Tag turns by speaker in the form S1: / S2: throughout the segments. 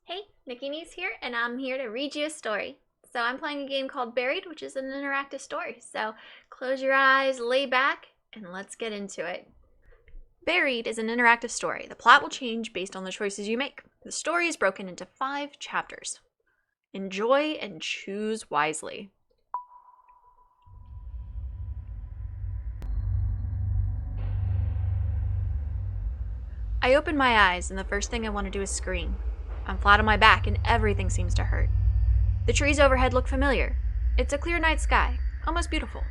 S1: Hey, Nickie here, and I'm here to read you a story. So I'm playing a game called Buried, which is an interactive story. So close your eyes, lay back, and let's get into it. Buried is an interactive story. The plot will change based on the choices you make. The story is broken into 5 chapters. Enjoy and choose wisely. I open my eyes, and the first thing I want to do is scream. I'm flat on my back, and everything seems to hurt. The trees overhead look familiar. It's a clear night sky, almost beautiful.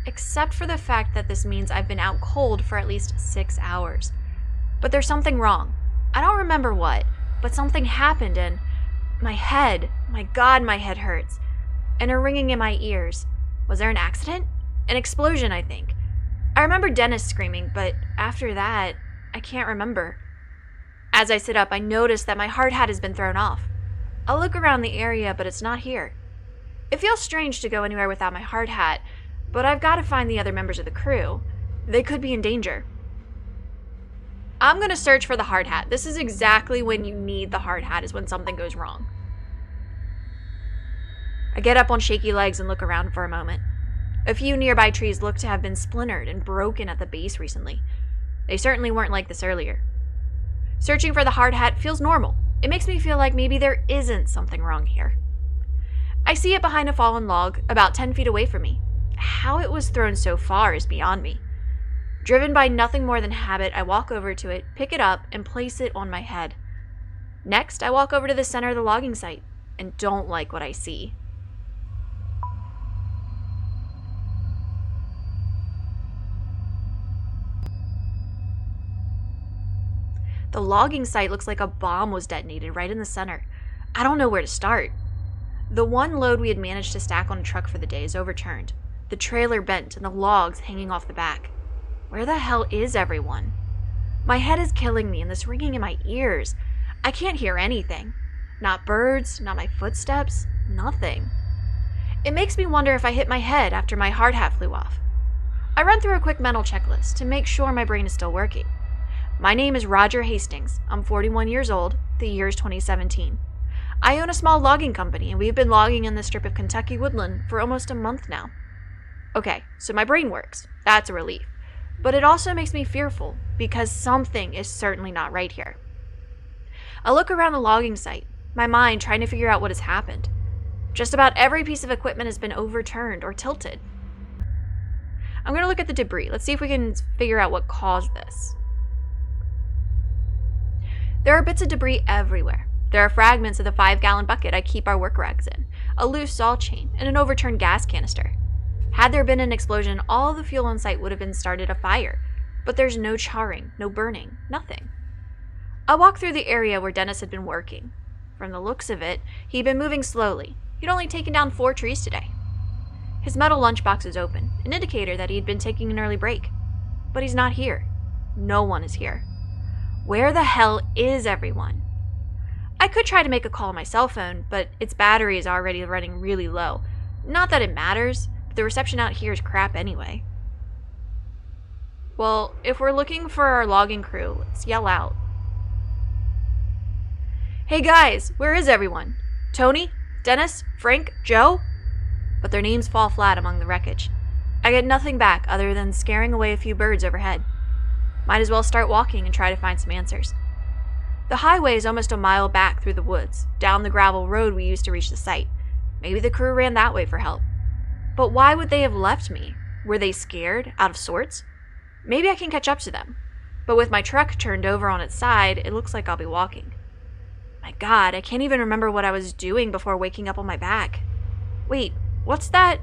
S1: Except for the fact that this means I've been out cold for at least 6 hours. But there's something wrong. I don't remember what, but something happened and my head, my God, my head hurts. And a ringing in my ears. Was there an accident? An explosion, I think. I remember Dennis screaming, but after that, I can't remember. As I sit up, I notice that my hard hat has been thrown off. I look around the area, but it's not here. It feels strange to go anywhere without my hard hat, but I've got to find the other members of the crew. They could be in danger. I'm going to search for the hard hat. This is exactly when you need the hard hat, is when something goes wrong. I get up on shaky legs and look around for a moment. A few nearby trees look to have been splintered and broken at the base recently. They certainly weren't like this earlier. Searching for the hard hat feels normal. It makes me feel like maybe there isn't something wrong here. I see it behind a fallen log, about 10 feet away from me. How it was thrown so far is beyond me. Driven by nothing more than habit, I walk over to it, pick it up, and place it on my head. Next, I walk over to the center of the logging site, and don't like what I see. The logging site looks like a bomb was detonated right in the center. I don't know where to start. The one load we had managed to stack on a truck for the day is overturned. The trailer bent and the logs hanging off the back. Where the hell is everyone? My head is killing me and this ringing in my ears. I can't hear anything. Not birds, not my footsteps, nothing. It makes me wonder if I hit my head after my hard hat flew off. I run through a quick mental checklist to make sure my brain is still working. My name is Roger Hastings. I'm 41 years old. The year is 2017. I own a small logging company, and we've been logging in this strip of Kentucky woodland for almost a month now. Okay, so my brain works. That's a relief. But it also makes me fearful, because something is certainly not right here. I look around the logging site, my mind trying to figure out what has happened. Just about every piece of equipment has been overturned or tilted. I'm going to look at the debris. Let's see if we can figure out what caused this. There are bits of debris everywhere. There are fragments of the 5-gallon bucket I keep our work rags in, a loose saw chain, and an overturned gas canister. Had there been an explosion, all the fuel on site would have been started a fire, but there's no charring, no burning, nothing. I walk through the area where Dennis had been working. From the looks of it, he'd been moving slowly. He'd only taken down 4 trees today. His metal lunchbox is open, an indicator that he'd been taking an early break. But he's not here. No one is here. Where the hell is everyone? I could try to make a call on my cell phone, but its battery is already running really low. Not that it matters, but the reception out here is crap anyway. Well, if we're looking for our logging crew, let's yell out. Hey guys, where is everyone? Tony? Dennis? Frank? Joe? But their names fall flat among the wreckage. I get nothing back other than scaring away a few birds overhead. Might as well start walking and try to find some answers. The highway is almost a mile back through the woods, down the gravel road we used to reach the site. Maybe the crew ran that way for help. But why would they have left me? Were they scared? Out of sorts? Maybe I can catch up to them. But with my truck turned over on its side, it looks like I'll be walking. My God, I can't even remember what I was doing before waking up on my back. Wait, what's that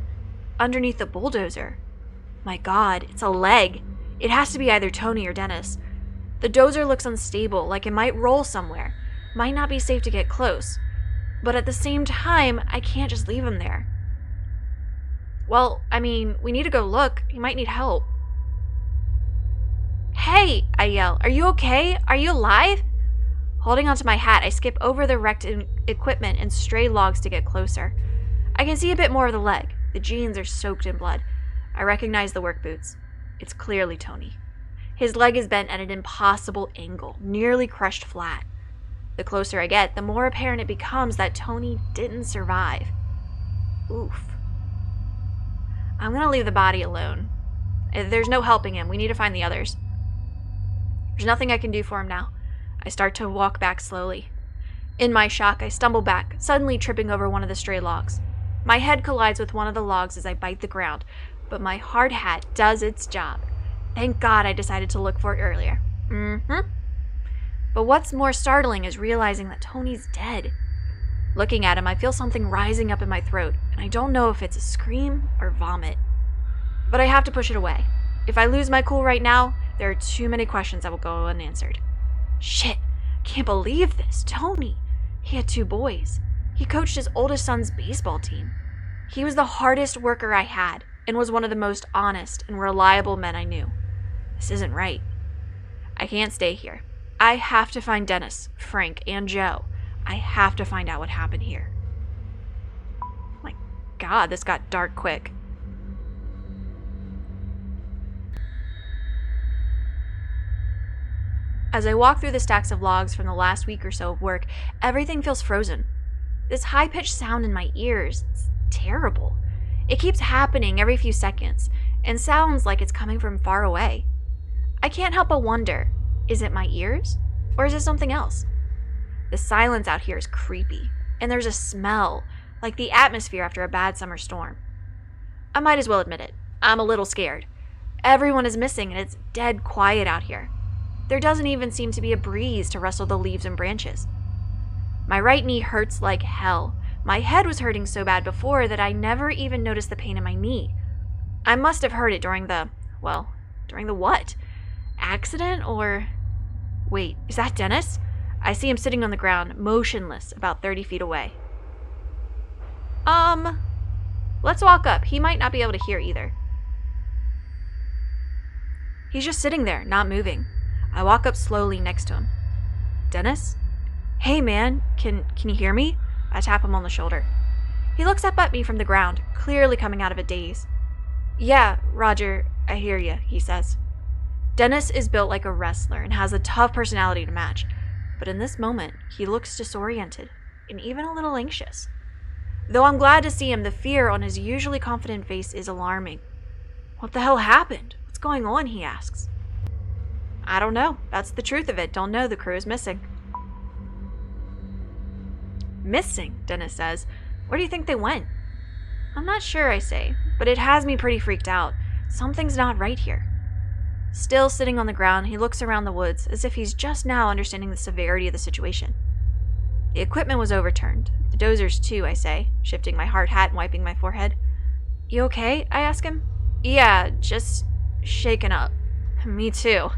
S1: underneath the bulldozer? My God, it's a leg. It has to be either Tony or Dennis. The dozer looks unstable, like it might roll somewhere. Might not be safe to get close. But at the same time, I can't just leave him there. Well, I mean, we need to go look. He might need help. Hey, I yell. Are you okay? Are you alive? Holding onto my hat, I skip over the wrecked equipment and stray logs to get closer. I can see a bit more of the leg. The jeans are soaked in blood. I recognize the work boots. It's clearly Tony. His leg is bent at an impossible angle, nearly crushed flat. The closer I get, the more apparent it becomes that Tony didn't survive. Oof. I'm gonna leave the body alone. There's no helping him. We need to find the others. There's nothing I can do for him now. I start to walk back slowly. In my shock, I stumble back, suddenly tripping over one of the stray logs. My head collides with one of the logs as I bite the ground, but my hard hat does its job. Thank God I decided to look for it earlier. But what's more startling is realizing that Tony's dead. Looking at him, I feel something rising up in my throat, and I don't know if it's a scream or vomit. But I have to push it away. If I lose my cool right now, there are too many questions that will go unanswered. Shit, can't believe this. Tony. He had 2 boys. He coached his oldest son's baseball team. He was the hardest worker I had, and was one of the most honest and reliable men I knew. This isn't right. I can't stay here. I have to find Dennis, Frank, and Joe. I have to find out what happened here. My God, this got dark quick. As I walk through the stacks of logs from the last week or so of work, everything feels frozen. This high-pitched sound in my ears, it's terrible. It keeps happening every few seconds, and sounds like it's coming from far away. I can't help but wonder, is it my ears? Or is it something else? The silence out here is creepy, and there's a smell, like the atmosphere after a bad summer storm. I might as well admit it, I'm a little scared. Everyone is missing, and it's dead quiet out here. There doesn't even seem to be a breeze to rustle the leaves and branches. My right knee hurts like hell. My head was hurting so bad before that I never even noticed the pain in my knee. I must have heard it during the what? Accident or... Wait, is that Dennis? I see him sitting on the ground, motionless, about 30 feet away. Let's walk up. He might not be able to hear either. He's just sitting there, not moving. I walk up slowly next to him. Dennis? Hey man, can you hear me? I tap him on the shoulder. He looks up at me from the ground, clearly coming out of a daze. Yeah, Roger, I hear you, he says. Dennis is built like a wrestler and has a tough personality to match, but in this moment, he looks disoriented and even a little anxious. Though I'm glad to see him, the fear on his usually confident face is alarming. What the hell happened? What's going on? He asks. I don't know. That's the truth of it. Don't know. The crew is missing. Missing, Dennis says. Where do you think they went? I'm not sure, I say, but it has me pretty freaked out. Something's not right here. Still sitting on the ground, he looks around the woods as if he's just now understanding the severity of the situation. The equipment was overturned. The dozers too, I say, shifting my hard hat and wiping my forehead. You okay? I ask him. Yeah, just shaken up. Me too.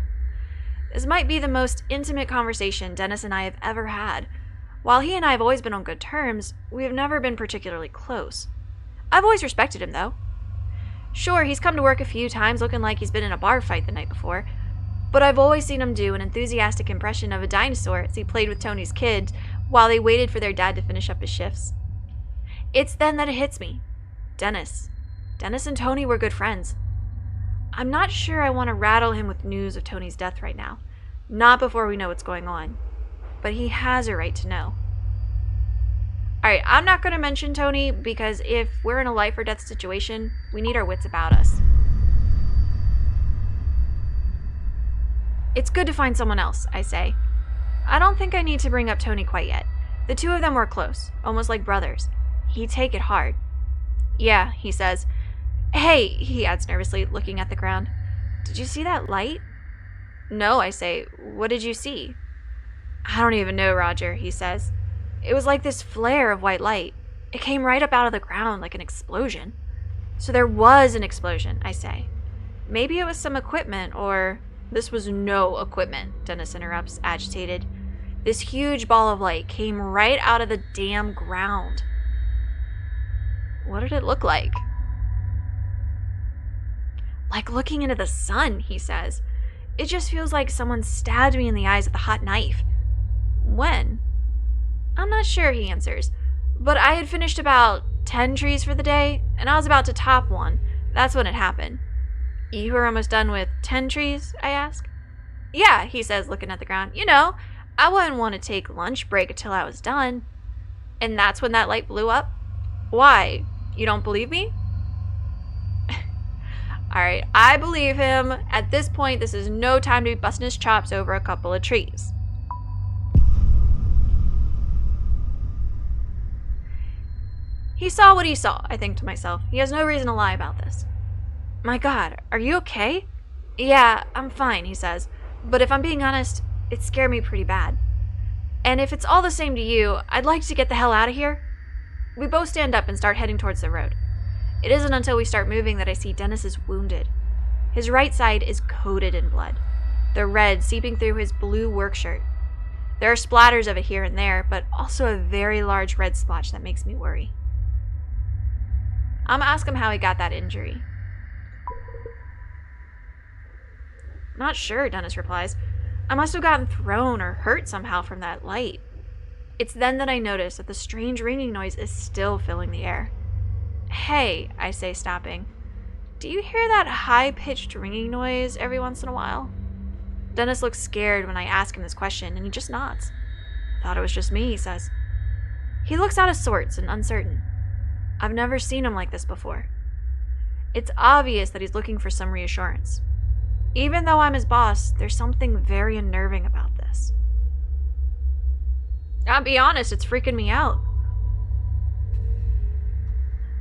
S1: This might be the most intimate conversation Dennis and I have ever had. While he and I have always been on good terms, we have never been particularly close. I've always respected him, though. Sure, he's come to work a few times looking like he's been in a bar fight the night before, but I've always seen him do an enthusiastic impression of a dinosaur as he played with Tony's kids while they waited for their dad to finish up his shifts. It's then that it hits me. Dennis and Tony were good friends. I'm not sure I want to rattle him with news of Tony's death right now. Not before we know what's going on. But he has a right to know. Alright, I'm not going to mention Tony because if we're in a life or death situation, we need our wits about us. It's good to find someone else, I say. I don't think I need to bring up Tony quite yet. The two of them were close, almost like brothers. He'd take it hard. Yeah, he says. Hey, he adds nervously, looking at the ground. Did you see that light? No, I say. What did you see? I don't even know, Roger, he says. It was like this flare of white light. It came right up out of the ground like an explosion. So there was an explosion, I say. Maybe it was some equipment or... This was no equipment, Dennis interrupts, agitated. This huge ball of light came right out of the damn ground. What did it look like? Like looking into the sun, he says. It just feels like someone stabbed me in the eyes with a hot knife. When? I'm not sure, he answers. But I had finished about 10 trees for the day, and I was about to top one. That's when it happened. You were almost done with 10 trees, I ask. Yeah, he says, looking at the ground. You know, I wouldn't want to take lunch break until I was done. And that's when that light blew up? Why? You don't believe me? Alright, I believe him. At this point, this is no time to be busting his chops over a couple of trees. He saw what he saw, I think to myself. He has no reason to lie about this. My God, are you okay? Yeah, I'm fine, he says. But if I'm being honest, it scared me pretty bad. And if it's all the same to you, I'd like to get the hell out of here. We both stand up and start heading towards the road. It isn't until we start moving that I see Dennis is wounded. His right side is coated in blood, the red seeping through his blue work shirt. There are splatters of it here and there, but also a very large red splotch that makes me worry. I'm gonna ask him how he got that injury. Not sure, Dennis replies. I must have gotten thrown or hurt somehow from that light. It's then that I notice that the strange ringing noise is still filling the air. Hey, I say, stopping. Do you hear that high-pitched ringing noise every once in a while? Dennis looks scared when I ask him this question, and he just nods. Thought it was just me, he says. He looks out of sorts and uncertain. I've never seen him like this before. It's obvious that he's looking for some reassurance. Even though I'm his boss, there's something very unnerving about this. I'll be honest, it's freaking me out.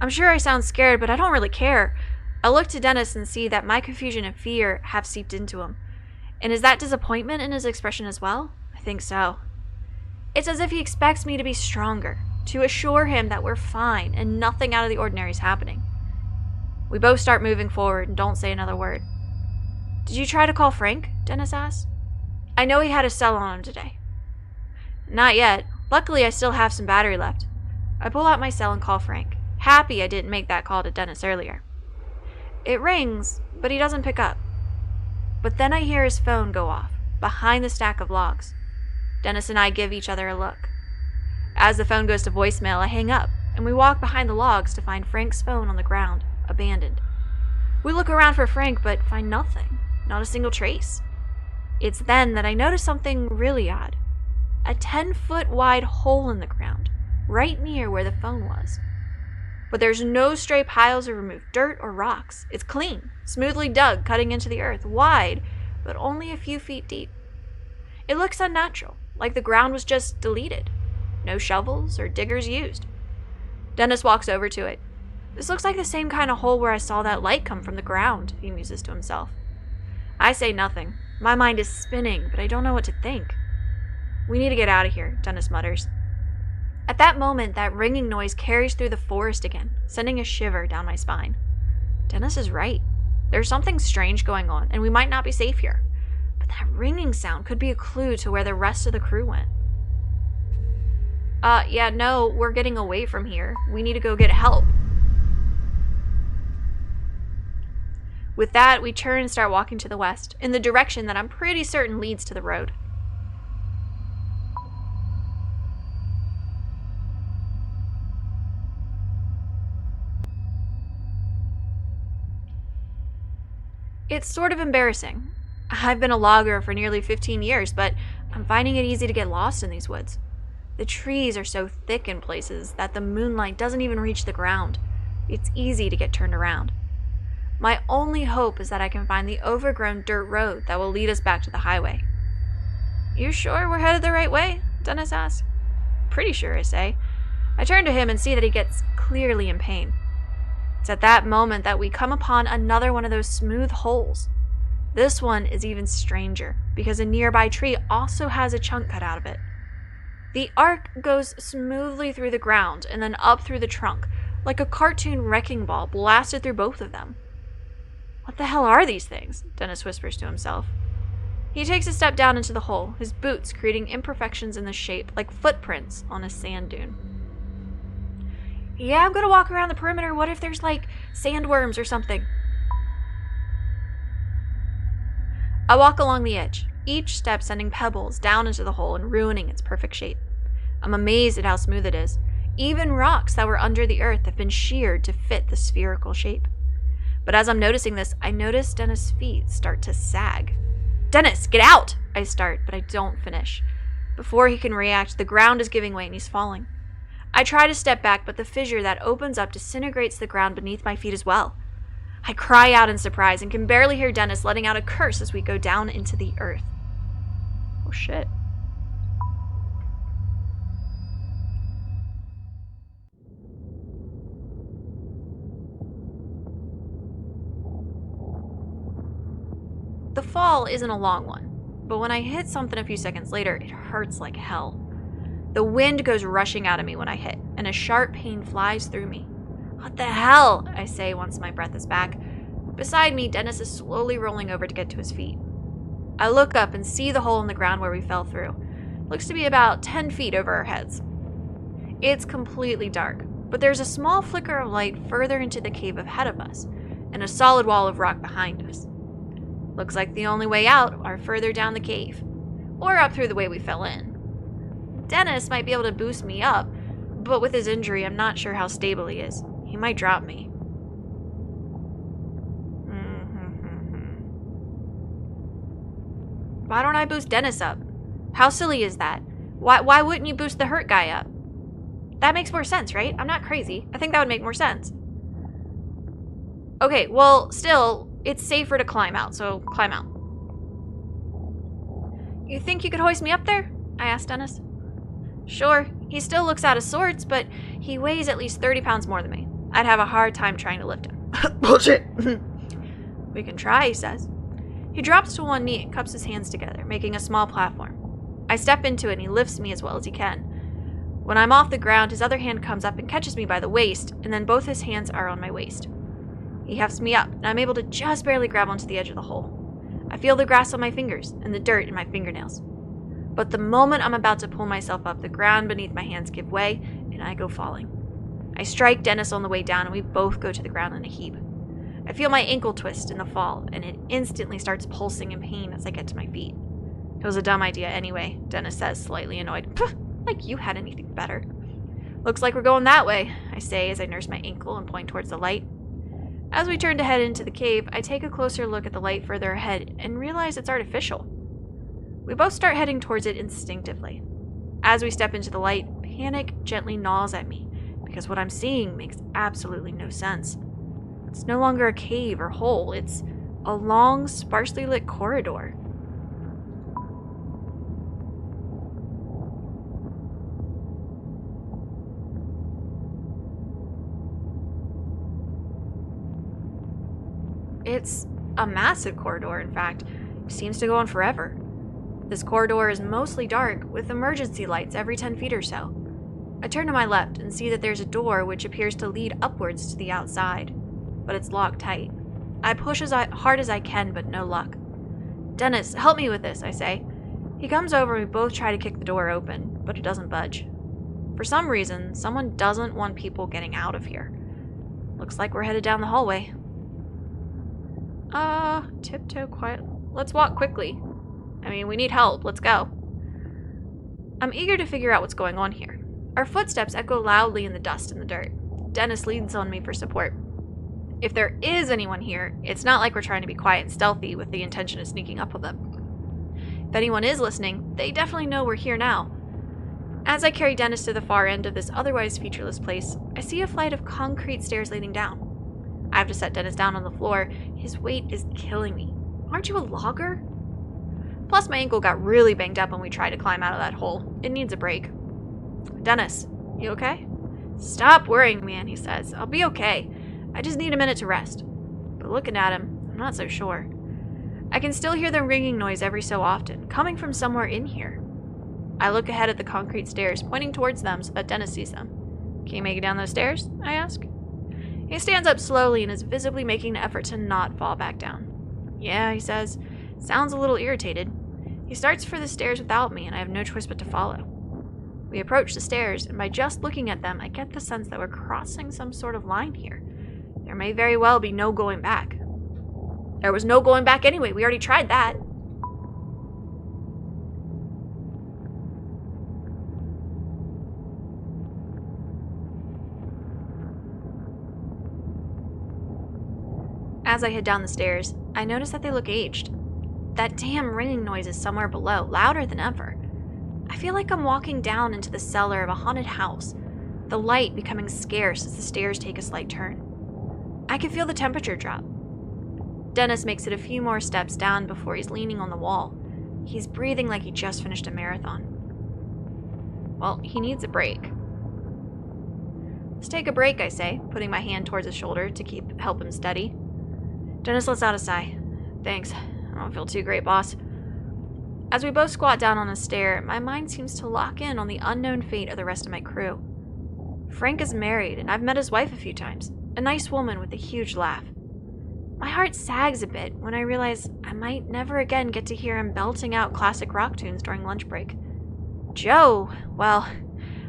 S1: I'm sure I sound scared, but I don't really care. I look to Dennis and see that my confusion and fear have seeped into him. And is that disappointment in his expression as well? I think so. It's as if he expects me to be stronger, to assure him that we're fine and nothing out of the ordinary is happening. We both start moving forward and don't say another word. Did you try to call Frank? Dennis asks. I know he had a cell on him today. Not yet. Luckily, I still have some battery left. I pull out my cell and call Frank. Happy I didn't make that call to Dennis earlier. It rings, but he doesn't pick up. But then I hear his phone go off, behind the stack of logs. Dennis and I give each other a look. As the phone goes to voicemail, I hang up, and we walk behind the logs to find Frank's phone on the ground, abandoned. We look around for Frank, but find nothing, not a single trace. It's then that I notice something really odd. A 10-foot wide hole in the ground, right near where the phone was. But there's no stray piles of removed dirt or rocks. It's clean, smoothly dug, cutting into the earth, wide, but only a few feet deep. It looks unnatural, like the ground was just deleted. No shovels or diggers used. Dennis walks over to it. This looks like the same kind of hole where I saw that light come from the ground, he muses to himself. I say nothing. My mind is spinning, but I don't know what to think. We need to get out of here, Dennis mutters. At that moment, that ringing noise carries through the forest again, sending a shiver down my spine. Dennis is right. There's something strange going on, and we might not be safe here. But that ringing sound could be a clue to where the rest of the crew went. Yeah, no, we're getting away from here. We need to go get help. With that, we turn and start walking to the west, in the direction that I'm pretty certain leads to the road. It's sort of embarrassing. I've been a logger for nearly 15 years, but I'm finding it easy to get lost in these woods. The trees are so thick in places that the moonlight doesn't even reach the ground. It's easy to get turned around. My only hope is that I can find the overgrown dirt road that will lead us back to the highway. You sure we're headed the right way? Dennis asks. Pretty sure, I say. I turn to him and see that he gets clearly in pain. It's at that moment that we come upon another one of those smooth holes. This one is even stranger, because a nearby tree also has a chunk cut out of it. The arc goes smoothly through the ground and then up through the trunk, like a cartoon wrecking ball blasted through both of them. What the hell are these things? Dennis whispers to himself. He takes a step down into the hole, his boots creating imperfections in the shape, like footprints on a sand dune. Yeah, I'm gonna walk around the perimeter. What if there's, like, sandworms or something? I walk along the edge, each step sending pebbles down into the hole and ruining its perfect shape. I'm amazed at how smooth it is. Even rocks that were under the earth have been sheared to fit the spherical shape. But as I'm noticing this, I notice Dennis' feet start to sag. Dennis, get out! I start, but I don't finish. Before he can react, the ground is giving way and he's falling. I try to step back, but the fissure that opens up disintegrates the ground beneath my feet as well. I cry out in surprise and can barely hear Dennis letting out a curse as we go down into the earth. Oh shit. The fall isn't a long one, but when I hit something a few seconds later, it hurts like hell. The wind goes rushing out of me when I hit, and a sharp pain flies through me. What the hell? I say once my breath is back. Beside me, Dennis is slowly rolling over to get to his feet. I look up and see the hole in the ground where we fell through. It looks to be about 10 feet over our heads. It's completely dark, but there's a small flicker of light further into the cave ahead of us, and a solid wall of rock behind us. Looks like the only way out are further down the cave, or up through the way we fell in. Dennis might be able to boost me up, but with his injury, I'm not sure how stable he is. He might drop me. Why don't I boost Dennis up? How silly is that? Why wouldn't you boost the hurt guy up? That makes more sense, right? I'm not crazy. I think that would make more sense. Okay, well, still, it's safer to climb out, so climb out. You think you could hoist me up there? I asked Dennis. Sure, he still looks out of sorts, but he weighs at least 30 pounds more than me. I'd have a hard time trying to lift him.
S2: Bullshit!
S1: We can try, he says. He drops to one knee and cups his hands together, making a small platform. I step into it and he lifts me as well as he can. When I'm off the ground, his other hand comes up and catches me by the waist, and then both his hands are on my waist. He hefts me up, and I'm able to just barely grab onto the edge of the hole. I feel the grass on my fingers and the dirt in my fingernails. But the moment I'm about to pull myself up, the ground beneath my hands gives way, and I go falling. I strike Dennis on the way down, and we both go to the ground in a heap. I feel my ankle twist in the fall, and it instantly starts pulsing in pain as I get to my feet. It was a dumb idea anyway, Dennis says, slightly annoyed. Like you had anything better. Looks like we're going that way, I say as I nurse my ankle and point towards the light. As we turn to head into the cave, I take a closer look at the light further ahead and realize it's artificial. We both start heading towards it instinctively. As we step into the light, panic gently gnaws at me because what I'm seeing makes absolutely no sense. It's no longer a cave or hole, it's a long, sparsely lit corridor. It's a massive corridor, in fact. It seems to go on forever. This corridor is mostly dark, with emergency lights every 10 feet or so. I turn to my left and see that there's a door which appears to lead upwards to the outside, but it's locked tight. I push as hard as I can, but no luck. Dennis, help me with this, I say. He comes over and we both try to kick the door open, but it doesn't budge. For some reason, someone doesn't want people getting out of here. Looks like we're headed down the hallway. Tiptoe quiet. Let's walk quickly. I mean, we need help. Let's go. I'm eager to figure out what's going on here. Our footsteps echo loudly in the dust and the dirt. Dennis leans on me for support. If there is anyone here, it's not like we're trying to be quiet and stealthy with the intention of sneaking up on them. If anyone is listening, they definitely know we're here now. As I carry Dennis to the far end of this otherwise featureless place, I see a flight of concrete stairs leading down. I have to set Dennis down on the floor. His weight is killing me. Aren't you a logger? Plus, my ankle got really banged up when we tried to climb out of that hole. It needs a break. Dennis, you okay? Stop worrying, man, he says. I'll be okay. I just need a minute to rest. But looking at him, I'm not so sure. I can still hear the ringing noise every so often, coming from somewhere in here. I look ahead at the concrete stairs, pointing towards them so that Dennis sees them. Can you make it down those stairs? I ask. He stands up slowly and is visibly making an effort to not fall back down. Yeah, he says. Sounds a little irritated. He starts for the stairs without me, and I have no choice but to follow. We approach the stairs, and by just looking at them, I get the sense that we're crossing some sort of line here. There may very well be no going back. There was no going back anyway. We already tried that. As I head down the stairs, I notice that they look aged. That damn ringing noise is somewhere below, louder than ever. I feel like I'm walking down into the cellar of a haunted house, the light becoming scarce as the stairs take a slight turn. I can feel the temperature drop. Dennis makes it a few more steps down before he's leaning on the wall. He's breathing like he just finished a marathon. Well, he needs a break. Let's take a break, I say, putting my hand towards his shoulder to help him steady. Dennis lets out a sigh. Thanks. I don't feel too great, boss. As we both squat down on a stair, my mind seems to lock in on the unknown fate of the rest of my crew. Frank is married, and I've met his wife a few times. A nice woman with a huge laugh. My heart sags a bit when I realize I might never again get to hear him belting out classic rock tunes during lunch break. Joe, well,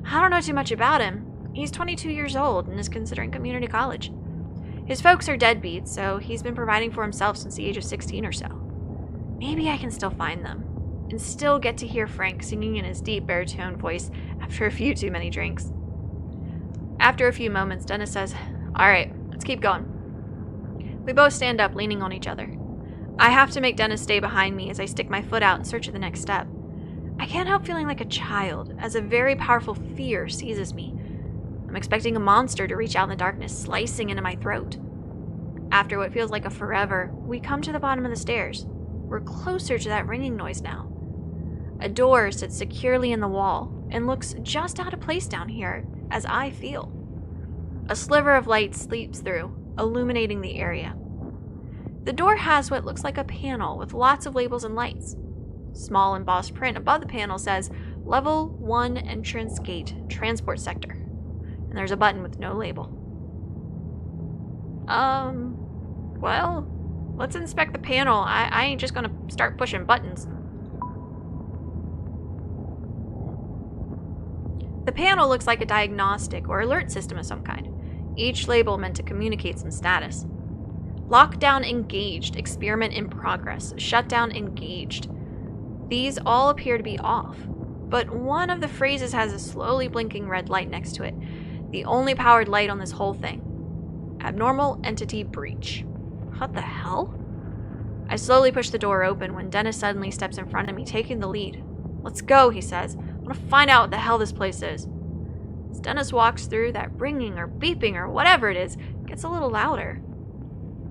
S1: I don't know too much about him. He's 22 years old and is considering community college. His folks are deadbeats, so he's been providing for himself since the age of 16 or so. Maybe I can still find them, and still get to hear Frank singing in his deep baritone voice after a few too many drinks. After a few moments, Dennis says, "All right, let's keep going." We both stand up, leaning on each other. I have to make Dennis stay behind me as I stick my foot out in search of the next step. I can't help feeling like a child as a very powerful fear seizes me. I'm expecting a monster to reach out in the darkness, slicing into my throat. After what feels like a forever, we come to the bottom of the stairs. We're closer to that ringing noise now. A door sits securely in the wall and looks just out of place down here, as I feel. A sliver of light sleeps through, illuminating the area. The door has what looks like a panel with lots of labels and lights. Small embossed print above the panel says, Level 1 Entrance Gate, Transport Sector. And there's a button with no label. Well, let's inspect the panel. I ain't just gonna start pushing buttons. The panel looks like a diagnostic or alert system of some kind, each label meant to communicate some status. Lockdown engaged, experiment in progress, shutdown engaged. These all appear to be off, but one of the phrases has a slowly blinking red light next to it, the only powered light on this whole thing. Abnormal entity breach. What the hell? I slowly push the door open when Dennis suddenly steps in front of me, taking the lead. "Let's go," he says. "I want to find out what the hell this place is." As Dennis walks through, that ringing or beeping or whatever it is gets a little louder.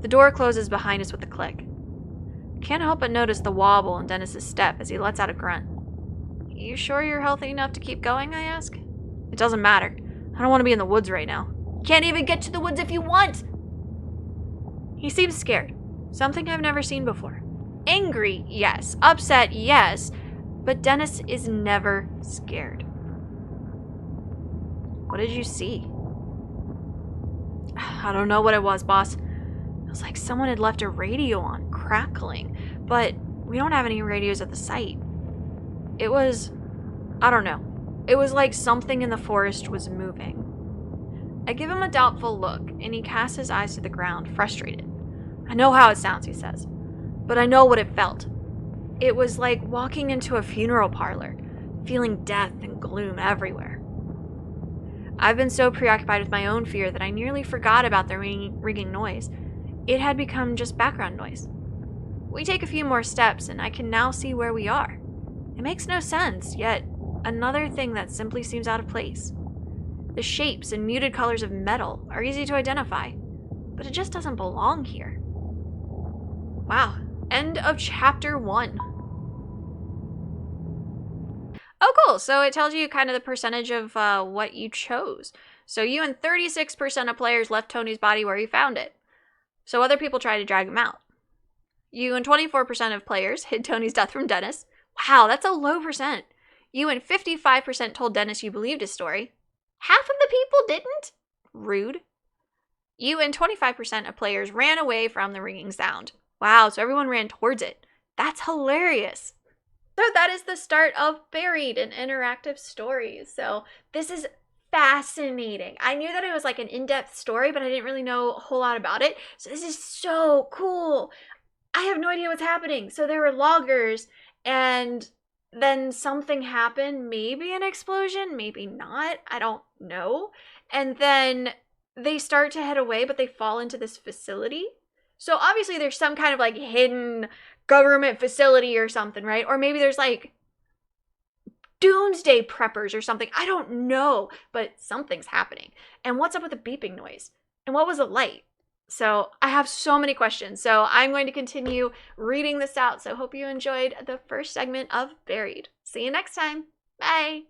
S1: The door closes behind us with a click. Can't help but notice the wobble in Dennis's step as he lets out a grunt. "You sure you're healthy enough to keep going?" I ask. "It doesn't matter. I don't want to be in the woods right now." "Can't even get to the woods if you want!" He seems scared. Something I've never seen before. Angry, yes. Upset, yes. But Dennis is never scared. "What did you see?" "I don't know what it was, boss. It was like someone had left a radio on, crackling. But we don't have any radios at the site. It was... I don't know. It was like something in the forest was moving." I give him a doubtful look, and he casts his eyes to the ground, frustrated. "I know how it sounds," he says, "but I know what it felt. It was like walking into a funeral parlor, feeling death and gloom everywhere." I've been so preoccupied with my own fear that I nearly forgot about the ringing noise. It had become just background noise. We take a few more steps, and I can now see where we are. It makes no sense, yet another thing that simply seems out of place. The shapes and muted colors of metal are easy to identify, but it just doesn't belong here. Wow. End of chapter 1. Oh, cool. So it tells you kind of the percentage of what you chose. So you and 36% of players left Tony's body where you found it. So other people tried to drag him out. You and 24% of players hid Tony's death from Dennis. Wow, that's a low percent. You and 55% told Dennis you believed his story. Half of the people didn't? Rude. You and 25% of players ran away from the ringing sound. Wow, so everyone ran towards it. That's hilarious. So that is the start of Buried, an interactive story. So this is fascinating. I knew that it was like an in-depth story, but I didn't really know a whole lot about it. So this is so cool. I have no idea what's happening. So there were loggers, and then something happened, maybe an explosion, maybe not, I don't know. And then they start to head away, but they fall into this facility. So obviously there's some kind of like hidden government facility or something, right? Or maybe there's like doomsday preppers or something. I don't know, but something's happening. And what's up with the beeping noise? And what was the light? So I have so many questions. So I'm going to continue reading this out. So hope you enjoyed the first segment of Buried. See you next time. Bye.